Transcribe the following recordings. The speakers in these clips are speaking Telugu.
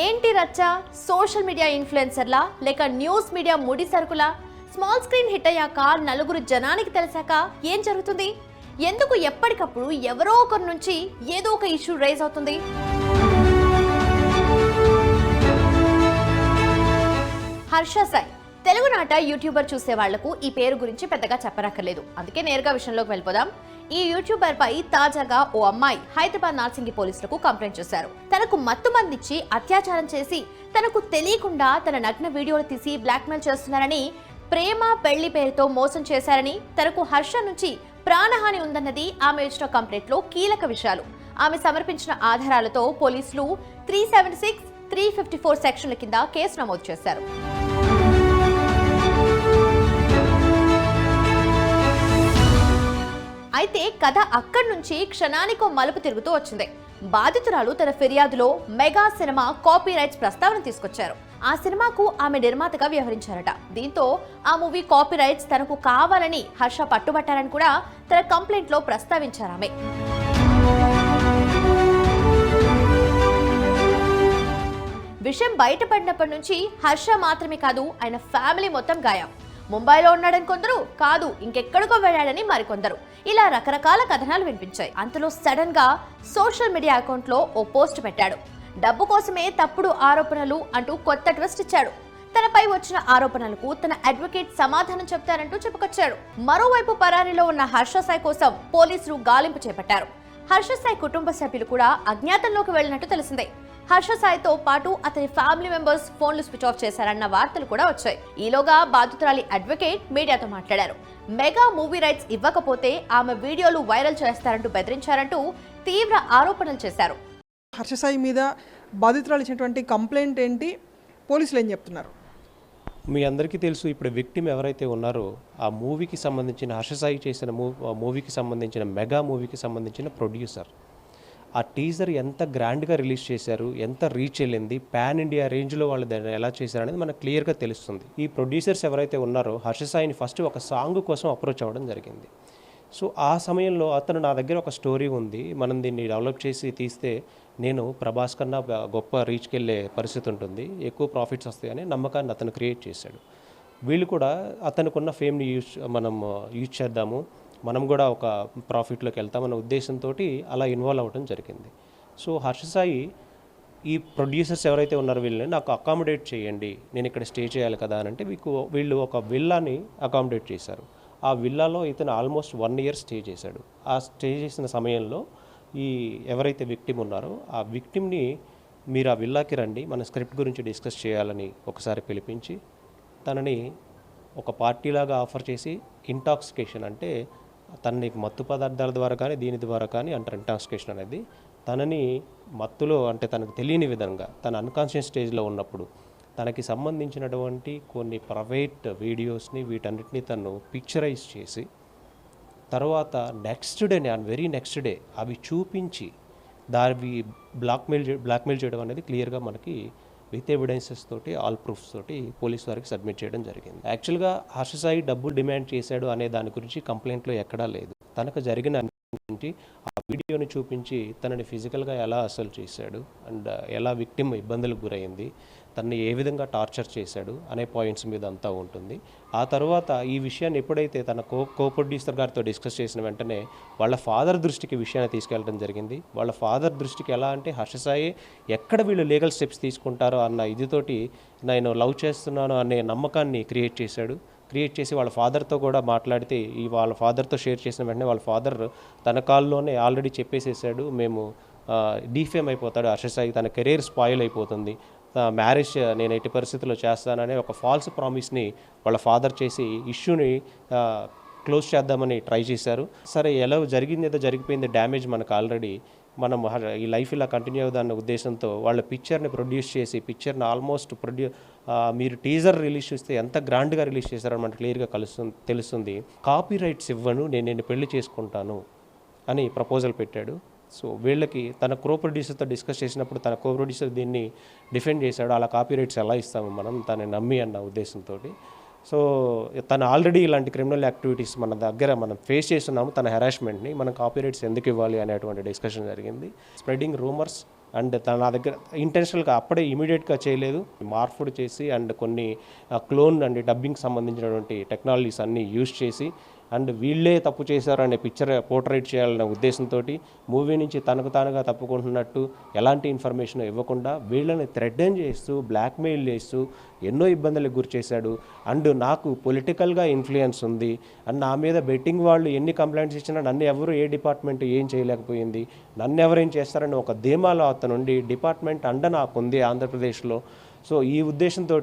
ఏంటి రచ్చ? సోషల్ మీడియా ఇన్ఫ్లుయెన్సర్లా లేక న్యూస్ మీడియా ముడి సరుకులా? స్మాల్ స్క్రీన్ హిట్ అయ్యాక నలుగురు జనానికి తెలిసాక ఏం జరుగుతుంది? ఎందుకు ఎప్పటికప్పుడు ఎవరో ఒకరి నుంచి ఏదో ఒక ఇష్యూ రైజ్ అవుతుంది? హర్ష సాయి తెలుగునాట యూట్యూబర్ చూసే వాళ్లకు ఈ పేరు గురించి పెద్దగా చెప్పనక్కర్లేదు, అందుకే నేరుగా విషయంలోకి వెళ్ళిపోదాం. ఈ యూట్యూబర్ పై తాజాగా ఓ అమ్మాయి హైదరాబాద్ నార్సింగి పోలీసులకు కంప్లైంట్ చేశారు. తనకు మత్తు మందిచ్చి అత్యాచారం చేసి తనకు తెలియకుండా తన నగ్న వీడియోలు తీసి బ్లాక్మెయిల్ చేస్తున్నారని, ప్రేమ పెళ్లి పేరుతో మోసం చేశారని, తనకు హర్ష నుంచి ప్రాణహాని ఉందన్నది ఆమె ఇచ్చిన కంప్లైంట్ లో కీలక విషయాలు. ఆమె సమర్పించిన ఆధారాలతో పోలీసులు 376, 354 సెక్షన్ల కింద కేసు నమోదు చేశారు. అయితే కథ అక్కడి నుంచి క్షణానికో మలుపు తిరుగుతూ వచ్చింది. బాధితురాలు తన ఫిర్యాదులో మెగా సినిమా కాపీ రైట్స్ ప్రస్తావన తీసుకొచ్చారు. ఆ సినిమాకు ఆమె నిర్మాతగా వ్యవహరించారట. దీంతో ఆ మూవీ కాపీ రైట్స్ తనకు కావాలని హర్ష పట్టుబట్టారని కూడా తన కంప్లైంట్ లో ప్రస్తావించారు ఆమె. విషయం బయటపడినప్పటి నుంచి హర్ష మాత్రమే కాదు, ఆయన ఫ్యామిలీ మొత్తం గాయం. ముంబైలో ఉన్నాడని కొందరు, కాదు ఇంకెక్కడికో వెళ్ళాడని మరికొందరు, ఇలా రకరకాల కథనాలు వినిపించాయి. అంతలో సడన్ గా సోషల్ మీడియా అకౌంట్ లో ఓ పోస్ట్ పెట్టాడు. డబ్బు కోసమే తప్పుడు ఆరోపణలు అంటూ కొత్త ట్విస్ట్ ఇచ్చాడు. తనపై వచ్చిన ఆరోపణలకు తన అడ్వకేట్ సమాధానం చెప్తారంటూ చెప్పుకొచ్చాడు. మరోవైపు పరారీలో ఉన్న హర్ష సాయి కోసం పోలీసులు గాలింపు చేపట్టారు. హర్ష సాయి కుటుంబ సభ్యులు కూడా అజ్ఞాతంలోకి వెళ్లినట్టు తెలిసిందే. హర్ష సాయితో పాటు అతని ఫ్యామిలీ మెంబర్స్ ఫోన్లు స్విచ్ ఆఫ్ చేశారన్న వార్తలు కూడా వచ్చాయి. ఈలోగా బాధితురాలి అడ్వకేట్ మీడియాతో మాట్లాడారు. మెగా మూవీ రైట్స్ ఇవ్వకపోతే ఆమె వీడియోలు వైరల్ చేస్తారంటూ బెదిరించారంటూ తీవ్ర ఆరోపణలు చేశారు. హర్ష సాయి మీద బాధితురాలు ఇచ్చినటువంటి కంప్లైంట్ ఏంటి, పోలీసులు ఏం చెప్తున్నారు? మీ అందరికీ తెలుసు, ఇప్పుడు విక్టిమ్ ఎవరైతే ఉన్నారో ఆ మూవీకి సంబంధించిన హర్ష సాయి చేసిన మూవీకి సంబంధించిన మెగా మూవీకి సంబంధించిన ప్రొడ్యూసర్. ఆ టీజర్ ఎంత గ్రాండ్గా రిలీజ్ చేశారు, ఎంత రీచ్ వెళ్ళింది, పాన్ ఇండియా రేంజ్లో వాళ్ళు దాన్ని ఎలా చేశారు అనేది మనకు క్లియర్గా తెలుస్తుంది. ఈ ప్రొడ్యూసర్స్ ఎవరైతే ఉన్నారో హర్ష సాయిని ఫస్ట్ ఒక సాంగ్ కోసం అప్రోచ్ అవ్వడం జరిగింది. సో ఆ సమయంలో అతను నా దగ్గర ఒక స్టోరీ ఉంది, మనం దీన్ని డెవలప్ చేసి తీస్తే నేను ప్రభాస్ కన్నా గొప్ప రీచ్కి వెళ్ళే పరిస్థితి ఉంటుంది, ఎక్కువ ప్రాఫిట్స్ వస్తాయని నమ్మకాన్ని అతను క్రియేట్ చేశాడు. వీళ్ళు కూడా అతనుకున్న ఫేమ్ని యూజ్ చేద్దాము, మనం కూడా ఒక ప్రాఫిట్లోకి వెళ్తామన్న ఉద్దేశంతో అలా ఇన్వాల్వ్ అవ్వడం జరిగింది. సో హర్ష సాయి ఈ ప్రొడ్యూసర్స్ ఎవరైతే ఉన్నారో వీళ్ళని నాకు అకామిడేట్ చేయండి, నేను ఇక్కడ స్టే చేయాలి కదా అని అంటే వీళ్ళు ఒక విల్లాని అకామిడేట్ చేశారు. ఆ విల్లాలో ఇతను ఆల్మోస్ట్ 1 year స్టే చేశాడు. ఆ స్టే చేసిన సమయంలో ఈ ఎవరైతే విక్టిమ్ ఉన్నారో ఆ విక్టిమ్ని మీరు ఆ విల్లాకి రండి, మన స్క్రిప్ట్ గురించి డిస్కస్ చేయాలని ఒకసారి పిలిపించి తనని ఒక పార్టీలాగా ఆఫర్ చేసి ఇంటాక్సికేషన్ అంటే తనని మత్తు పదార్థాల ద్వారా కానీ దీని ద్వారా కానీ అంటారు ఇంటాక్సికేషన్ అనేది, తనని మత్తులో అంటే తనకు తెలియని విధంగా తన అన్కాన్షియస్ స్టేజ్లో ఉన్నప్పుడు తనకి సంబంధించినటువంటి కొన్ని ప్రైవేట్ వీడియోస్ని వీటన్నిటిని తను పిక్చరైజ్ చేసి తర్వాత next day very next day అవి చూపించి దావి బ్లాక్మెయిల్ చేయడం అనేది క్లియర్గా మనకి విత్ ఎవిడెన్సెస్ తోటి ఆల్ ప్రూఫ్స్ తోటి పోలీస్ వారికి సబ్మిట్ చేయడం జరిగింది. యాక్చువల్గా హర్ష సాయి డబ్బులు డిమాండ్ చేశాడు అనే దాని గురించి కంప్లైంట్లో ఎక్కడా లేదు. తనకు జరిగిన ఆ వీడియోని చూపించి తనని ఫిజికల్గా ఎలా అసలు చేశాడు అండ్ ఎలా విక్టిమ్ ఇబ్బందులకు గురైంది, తనని ఏ విధంగా టార్చర్ చేశాడు అనే పాయింట్స్ మీద అంతా ఉంటుంది. ఆ తర్వాత ఈ విషయాన్ని ఎప్పుడైతే తన కో ప్రొడ్యూసర్ గారితో డిస్కస్ చేసిన వెంటనే వాళ్ళ ఫాదర్ దృష్టికి విషయాన్ని తీసుకెళ్ళడం జరిగింది. వాళ్ళ ఫాదర్ దృష్టికి ఎలా అంటే హర్ష సాయి ఎక్కడ వీళ్ళు లీగల్ స్టెప్స్ తీసుకుంటారో అన్న ఇదితోటి నేను లవ్ చేస్తున్నాను అనే నమ్మకాన్ని క్రియేట్ చేసి వాళ్ళ ఫాదర్తో కూడా మాట్లాడితే వాళ్ళ ఫాదర్తో షేర్ చేసిన వెంటనే వాళ్ళ ఫాదర్ తన కాల్లోనే ఆల్రెడీ చెప్పేసేసాడు, మేము డీఫేమ్ అయిపోతాడు హర్ష సాయి, తన కెరీర్ స్పాయిల్ అయిపోతుంది, మ్యారేజ్ నేను ఎట్టి పరిస్థితుల్లో చేస్తాననే ఒక ఫాల్స్ ప్రామిస్ని వాళ్ళ ఫాదర్ చేసి ఇష్యూని క్లోజ్ చేద్దామని ట్రై చేశారు. సరే ఎలా జరిగింది ఏదో జరిగిపోయింది, డ్యామేజ్ మనకు ఆల్రెడీ, మనం ఈ లైఫ్ ఇలా కంటిన్యూ అవుదన్న ఉద్దేశంతో వాళ్ళ పిక్చర్ని ప్రొడ్యూస్ చేసి పిక్చర్ని ఆల్మోస్ట్ మీరు టీజర్ రిలీజ్ చేస్తే ఎంత గ్రాండ్గా రిలీజ్ చేశారని మనకు క్లియర్గా తెలుస్తుంది. కాపీ రైట్స్ ఇవ్వను, నేను పెళ్లి చేసుకుంటాను అని ప్రపోజల్ పెట్టాడు. సో వీళ్ళకి తన కో ప్రొడ్యూసర్తో డిస్కస్ చేసినప్పుడు తన కో ప్రొడ్యూసర్ దీన్ని డిఫెండ్ చేశాడు, అలా కాపీ రైట్స్ ఎలా ఇస్తాము మనం తనని నమ్మి అన్న ఉద్దేశంతో. సో తను ఆల్రెడీ ఇలాంటి క్రిమినల్ యాక్టివిటీస్ మన దగ్గర మనం ఫేస్ చేస్తున్నాము, తన హెరాస్మెంట్ని మనం కాపీ రైట్స్ ఎందుకు ఇవ్వాలి అనేటువంటి డిస్కషన్ జరిగింది. స్ప్రెడింగ్ రూమర్స్ అండ్ నా దగ్గర ఇంటెన్షనల్గా అప్పుడే ఇమీడియట్గా చేయలేదు, మార్పుడు చేసి అండ్ కొన్ని క్లోన్ అండ్ డబ్బింగ్ సంబంధించినటువంటి టెక్నాలజీస్ అన్నీ యూజ్ చేసి అండ్ వీళ్ళే తప్పు చేశారు అనే పిక్చర్ పోర్ట్రేట్ చేయాలనే ఉద్దేశంతో మూవీ నుంచి తనకు తానుగా తప్పుకుంటున్నట్టు ఎలాంటి ఇన్ఫర్మేషన్ ఇవ్వకుండా వీళ్ళని థ్రెటన్ చేస్తూ బ్లాక్మెయిల్ చేస్తూ ఎన్నో ఇబ్బందులకు గురి చేశాడు. అండ్ నాకు పొలిటికల్గా ఇన్ఫ్లుయెన్స్ ఉంది అండ్ నా మీద బెట్టింగ్ వాళ్ళు ఎన్ని కంప్లైంట్స్ ఇచ్చినా నన్ను ఎవరు ఏ డిపార్ట్మెంట్ ఏం చేయలేకపోయింది, నన్ను ఎవరేం చేస్తారని ఒక ధీమాలో అతనుండి డిపార్ట్మెంట్ అండ నాకుంది ఆంధ్రప్రదేశ్లో. సో ఈ ఉద్దేశంతో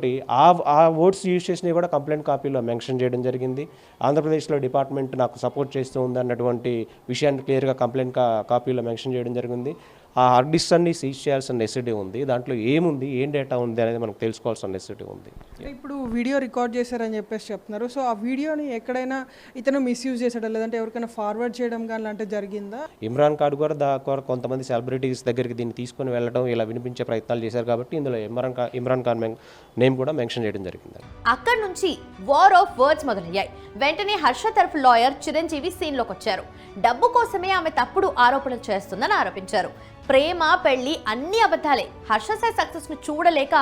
ఆ వర్డ్స్ యూజ్ చేసినవి కూడా కంప్లైంట్ కాపీలో మెన్షన్ చేయడం జరిగింది. ఆంధ్రప్రదేశ్లో డిపార్ట్మెంట్ నాకు సపోర్ట్ చేస్తూ ఉంది అన్నటువంటి విషయాన్ని క్లియర్గా కంప్లైంట్ కాపీలో మెన్షన్ చేయడం జరిగింది. ఆ హార్డ్ డిస్క్ అన్ని సీజ్ చేయాల్సిన నెసిటీ ఉంది, దాంట్లో ఏముంది ఏం డేటా ఉంది అనేది మనకు తెలుసుకోవాల్సిన నెసిటీ ఉంది. ఇప్పుడు వీడియో రికార్డ్ చేశారని చెప్పేసి చెప్తున్నారు. సో ఆ వీడియోని ఎక్కడైనా ఇతను మిస్యూజ్ చేశాడా, లేదంటే ఎవరికైనా ఫార్వర్డ్ చేయడం కానీ లాంటివి జరిగిందా? ఇమ్రాన్ ఖాన్ కూడా కొంతమంది సెలబ్రిటీస్ దగ్గరికి దీన్ని తీసుకొని వెళ్ళడం ఇలా వినిపించే ప్రయత్నాలు చేశారు కాబట్టి ఇందులో ఇమ్రాన్ ఖాన్ నేమ్ కూడా మెన్షన్ చేయడం జరిగింది. అక్కడి నుంచి వార్ ఆఫ్ వర్డ్స్ మొదలయ్యాయి. వెంటనే హర్ష తరఫు లాయర్ చిరంజీవి సీన్లోకి వచ్చారు. డబ్బు కోసమే ఆమె తప్పుడు ఆరోపణలు చేస్తుందని ఆరోపించారు. ప్రేమ పెళ్లి అన్ని అబద్ధాలే, హర్ష సాయి సక్సెస్ ను చూడలేక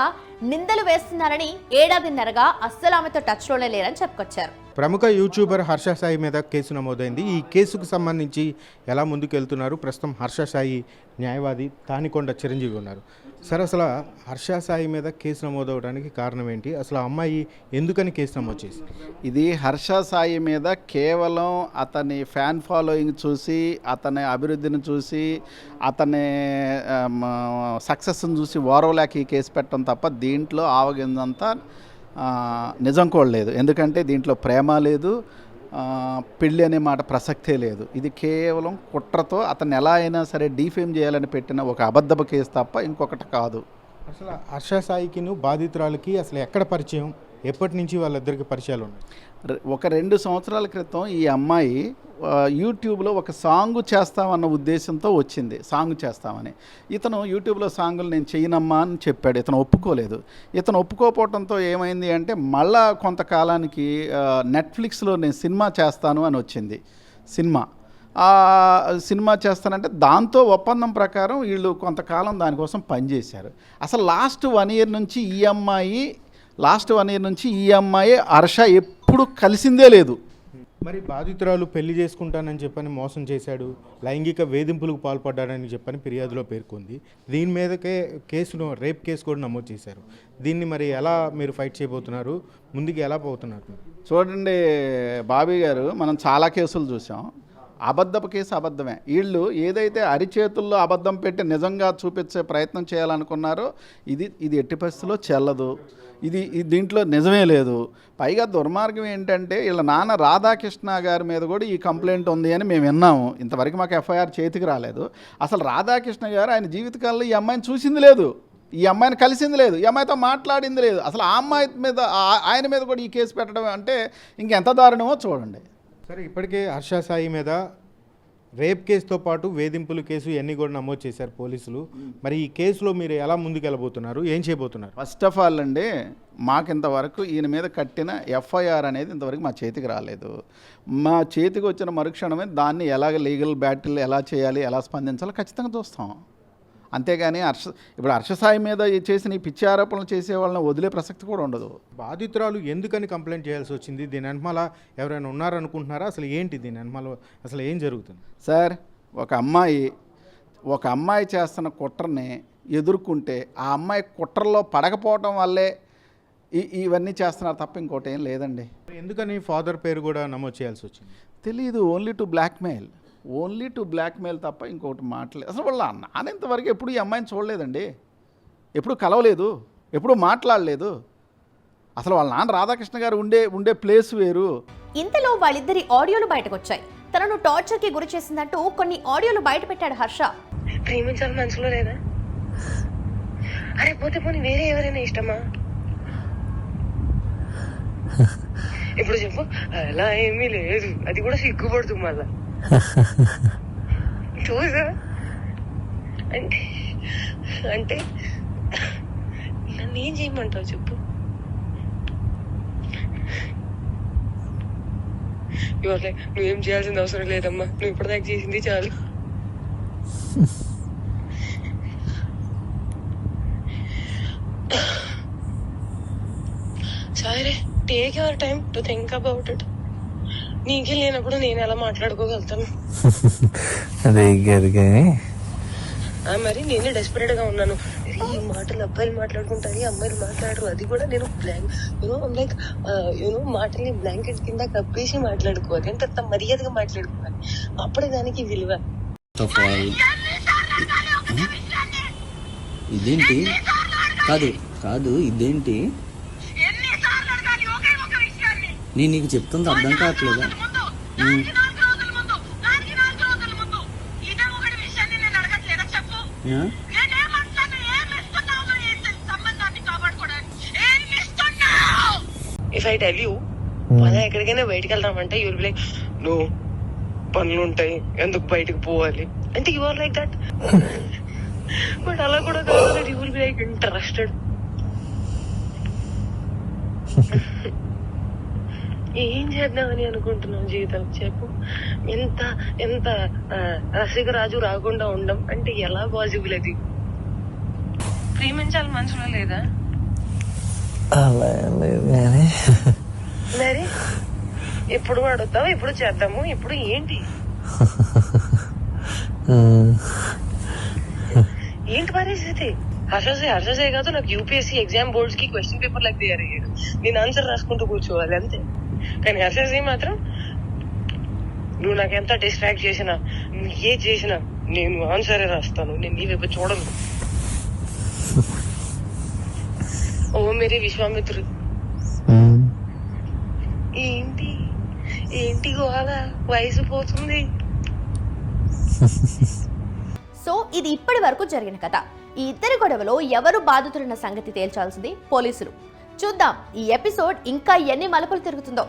నిందలు వేస్తున్నారని ఏడాదిన్నరగా అస్సలు ఆమెతో టచ్ లోనే లేరని చెప్పుకొచ్చారు. ప్రముఖ యూట్యూబర్ హర్ష సాయి మీద కేసు నమోదైంది. ఈ కేసుకు సంబంధించి ఎలా ముందుకెళ్తున్నారు, ప్రస్తుతం హర్ష సాయి న్యాయవాది తానికొండ చిరంజీవి ఉన్నారు. సార్, అసలు హర్ష సాయి మీద కేసు నమోదవడానికి కారణం ఏంటి? అసలు ఆ అమ్మాయి ఎందుకని కేసు నమోదు చేసింది? ఇది హర్ష సాయి మీద కేవలం అతని ఫ్యాన్ ఫాలోయింగ్ చూసి, అతని అభివృద్ధిని చూసి, అతని సక్సెస్ని చూసి ఓర్వలేక ఈ కేసు పెట్టడం తప్ప దీంట్లో ఆవగిందంతా నిజం కూడా లేదు. ఎందుకంటే దీంట్లో ప్రేమ లేదు, పెళ్ళి అనే మాట ప్రసక్తే లేదు. ఇది కేవలం కుట్రతో అతన్ని ఎలా అయినా సరే డీఫేమ్ చేయాలని పెట్టిన ఒక అబద్ధపు కేసు తప్ప ఇంకొకటి కాదు. అసలు హర్ష సాయికిను బాధితురాలకి అసలు ఎక్కడ పరిచయం, ఎప్పటి నుంచి వాళ్ళిద్దరికి పరిచయాలు ఉన్నాయి? ఒక 2 సంవత్సరాల క్రితం ఈ అమ్మాయి యూట్యూబ్లో ఒక సాంగ్ చేస్తామన్న ఉద్దేశంతో వచ్చింది. సాంగ్ చేస్తామని ఇతను యూట్యూబ్లో సాంగులు నేను చేయనమ్మా అని చెప్పాడు. ఇతను ఒప్పుకోలేదు. ఇతను ఒప్పుకోపోవడంతో ఏమైంది అంటే మళ్ళా కొంతకాలానికి నెట్ఫ్లిక్స్లో నేను సినిమా చేస్తాను అని వచ్చింది. సినిమా చేస్తానంటే దాంతో ఒప్పందం ప్రకారం వీళ్ళు కొంతకాలం దానికోసం పనిచేశారు. అసలు లాస్ట్ 1 year నుంచి ఈ అమ్మాయి హర్ష ఎప్పుడు కలిసిందే లేదు. మరి బాధితురాలు పెళ్లి చేసుకుంటానని చెప్పని మోసం చేశాడు, లైంగిక వేధింపులకు పాల్పడ్డాడని చెప్పని ఫిర్యాదులో పేర్కొంది. దీని మీదకే రేప్ కేసు కూడా నమోదు చేశారు. దీన్ని మరి ఎలా మీరు ఫైట్ చేయబోతున్నారు, ముందుకు ఎలా పోతున్నారు? చూడండి బాబీ గారు, మనం చాలా కేసులు చూసాం. అబద్ధపు కేసు అబద్ధమే. వీళ్ళు ఏదైతే అరిచేతుల్లో అబద్ధం పెట్టి నిజంగా చూపించే ప్రయత్నం చేయాలనుకున్నారో ఇది ఎట్టి పరిస్థితుల్లో చెల్లదు. ఇది దీంట్లో నిజమే లేదు. పైగా దుర్మార్గం ఏంటంటే వీళ్ళ నాన్న రాధాకృష్ణ గారి మీద కూడా ఈ కంప్లైంట్ ఉంది అని మేము విన్నాము. ఇంతవరకు మాకు ఎఫ్ఐఆర్ చేతికి రాలేదు. అసలు రాధాకృష్ణ గారు ఆయన జీవితకాలంలో ఈ అమ్మాయిని చూసింది లేదు, ఈ అమ్మాయిని కలిసింది లేదు, ఈ అమ్మాయితో మాట్లాడింది లేదు. అసలు ఆ అమ్మాయి మీద ఆయన మీద కూడా ఈ కేసు పెట్టడం అంటే ఇంకెంత దారుణమో చూడండి. సరే, ఇప్పటికే హర్ష సాయి మీద రేప్ కేసుతో పాటు వేధింపుల కేసు ఇవన్నీ కూడా నమోదు చేశారు పోలీసులు. మరి ఈ కేసులో మీరు ఎలా ముందుకెళ్ళబోతున్నారు, ఏం చేయబోతున్నారు? ఫస్ట్ ఆఫ్ ఆల్ అండి, మాకు ఇంతవరకు ఈయన మీద కట్టిన ఎఫ్ఐఆర్ అనేది ఇంతవరకు మా చేతికి రాలేదు. మా చేతికి వచ్చిన మరుక్షణమే దాన్ని ఎలాగ లీగల్ బ్యాటిల్ ఎలా చేయాలి, ఎలా స్పందించాలో ఖచ్చితంగా చూస్తాం. అంతేగాని ఇప్పుడు హర్ష సాయి మీద చేసిన ఈ పిచ్చి ఆరోపణలు చేసే వాళ్ళని వదిలే ప్రసక్తి కూడా ఉండదు. బాధితురాలు ఎందుకని కంప్లైంట్ చేయాల్సి వచ్చింది? దీని వెనకాల ఎవరైనా ఉన్నారనుకుంటున్నారా? అసలు ఏంటి దీని వెనకాల అసలు ఏం జరుగుతుంది? సార్, ఒక అమ్మాయి చేస్తున్న కుట్రని ఎదుర్కొంటే ఆ అమ్మాయి కుట్రలో పడకపోవటం వల్లే ఇవన్నీ చేస్తున్నారు తప్ప ఇంకోటి ఏం లేదండి. ఎందుకని ఫాదర్ పేరు కూడా నమోదు చేయాల్సి వచ్చింది? తెలీదు. ఓన్లీ టు బ్లాక్మెయిల్ తప్ప ఇంకొకటి మాట్లాడలేదు. అసలు వాళ్ళ నాన్న ఇంతవరకు ఎప్పుడు ఈ అమ్మాయిని చూడలేదండి, ఎప్పుడు కలవలేదు, ఎప్పుడు మాట్లాడలేదు. అసలు వాళ్ళ నాన్న రాధాకృష్ణ గారు ఉండే ప్లేస్ వేరు. ఇంతలో వాళ్ళిద్దరి ఆడియోలు బయటకు వచ్చాయి. తనను టార్చర్ కి గురి చేసిందంటూ కొన్ని ఆడియోలు బయట పెట్టాడు హర్ష. ప్రేమించాలి మనసులో లేదా? అరే పోతే పోనీ వేరే ఎవరైనా ఇష్టమా? ఇప్పుడు చెప్పు. అలా ఏమీ లేదు, అది కూడా సిగ్గుపడుతుంది మళ్ళా. చూసా అంటే నన్ను ఏం చేయమంటావు చెప్పు. నువ్వేం చేయాల్సిన అవసరం లేదమ్మా, నువ్వు ఇప్పటిదాకా చేసింది చాలు. సరే take your time to think about it. నీకే లేనప్పుడు నేను ఎలా మాట్లాడుకోగలుగుతాను? అదే మరి నేనే డెస్పరేట్ గా ఉన్నాను. ఈ మాటలు అబ్బాయిలు మాట్లాడుకుంటారు, అమ్మాయిలు మాట్లాడరు. అది కూడా నేను లైక్ మాటల్ని బ్లాంకెట్ కింద కప్పేసి మాట్లాడుకోవాలి. అంటే అంత మర్యాదగా మాట్లాడుకోవాలి. అప్పుడే దానికి విలువ. ఇదేంటి? కాదు కాదు ఇదేంటి? నేను నీకు చెప్తుంది అర్థం కావట్లేదా? ఇఫ్ ఐ టెల్ యూ మనం ఎక్కడికైనా బయటకు వెళ్దామంటే యూల్ బి లైక్ నో పనులు ఉంటాయి, ఎందుకు బయటకు పోవాలి అంటే you are like that. But అలా కూడా కాదు, you will be like interested. ఏం చేద్దామని అనుకుంటున్నావు జీవితం చెప్పు. ఎంత ఎంత రసికరాజు రాకుండా ఉండం అంటే ఎలా పాసిబుల్? అది ప్రేమించాలి మనసులో లేదా? అలా లేదు కానీ మరి ఎప్పుడు అడుగుతావు, ఎప్పుడు చేద్దాము, ఇప్పుడు ఏంటి ఏంటి పరిస్థితి? హర్షసే కాదు, నాకు యూపీఎస్సీ ఎగ్జామ్ బోర్డ్స్ కి క్వశ్చన్ పేపర్ లాగా తయారు అయ్యాడు. నేను ఆన్సర్ రాసుకుంటూ కూర్చోవాలి అంతే. కానీ హర్షసే మాత్రం నువ్వు నాకు ఎంత డిస్ట్రాక్ట్ చేసినా, నువ్వు ఏ చేసినా నేను ఆన్సరే రాస్తాను, నేను నీ వైపు చూడను. ఓ మేరీ విశ్వామిత్రు. ఏంటి ఏంటి గోళ? వయసు పోతుంది. సో ఇది ఇప్పటి వరకు జరిగిన కథ. ఈ ఇద్దరి గొడవలో ఎవరు బాధితులున్న సంగతి తేల్చాల్సింది పోలీసులు. చూద్దాం ఈ ఎపిసోడ్ ఇంకా ఎన్ని మలుపులు తిరుగుతుందో.